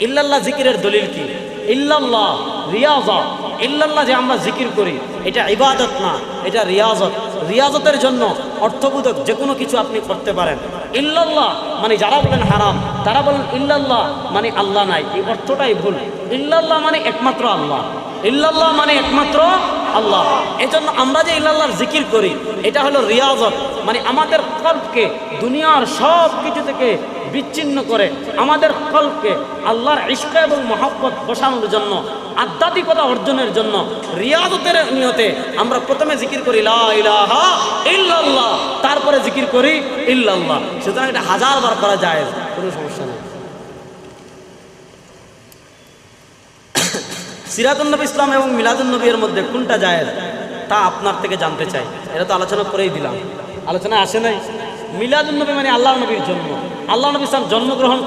ইল্লাল্লাহ জিকিরের দলিল কি? ইল্লাল্লাহ রিয়াজা, ইল্লাল্লাহ যে আমরা জিকির করি এটা ইবাদত না, এটা রিয়াজত। রিয়াজতের জন্য অর্থবোধক যে কোনো কিছু আপনি করতে পারেন। ইল্লাল্লাহ মানে যারা বলেন হারাম তারা বলেন ইল্লাল্লাহ মানে আল্লাহ নাই, এই অর্থটাই ভুল। ইল্লাল্লাহ মানে একমাত্র আল্লাহ, ইল্লাল্লাহ মানে একমাত্র আল্লাহ। এজন্য আমরা যে ইল্লাল্লাহর জিকির করি এটা হলো রিয়াজত, মানে আমাদের কল্পকে দুনিয়ার সব কিছু থেকে বিচ্ছিন্ন করে আমাদের কল্পকে আল্লাহর ইশক এবং মহব্বত বসানোর জন্য, আধ্যাত্মিকতা অর্জনের জন্য রিয়াজতের নিয়তে আমরা প্রথমে জিকির করি লা ইলাহা ইল্লাল্লাহ, তারপরে জিকির করি ইল্লাল্লাহ। সুতরাং এটা 1000 বার করা যায়, কোনো সমস্যা নেই। সিরাতুন নবী ইসলাম এবং মিলাদুন নবী এর মধ্যে কোনটা জায়েজ তা আপনার থেকে জানতে চাই। এটা তো আলোচনা করেই দিলাম, আলোচনায় আসে নাই। মিলাদুন নবী মানে আল্লাহ নবীর জন্ম, আল্লাহ নবী ইসলাম জন্মগ্রহণ করে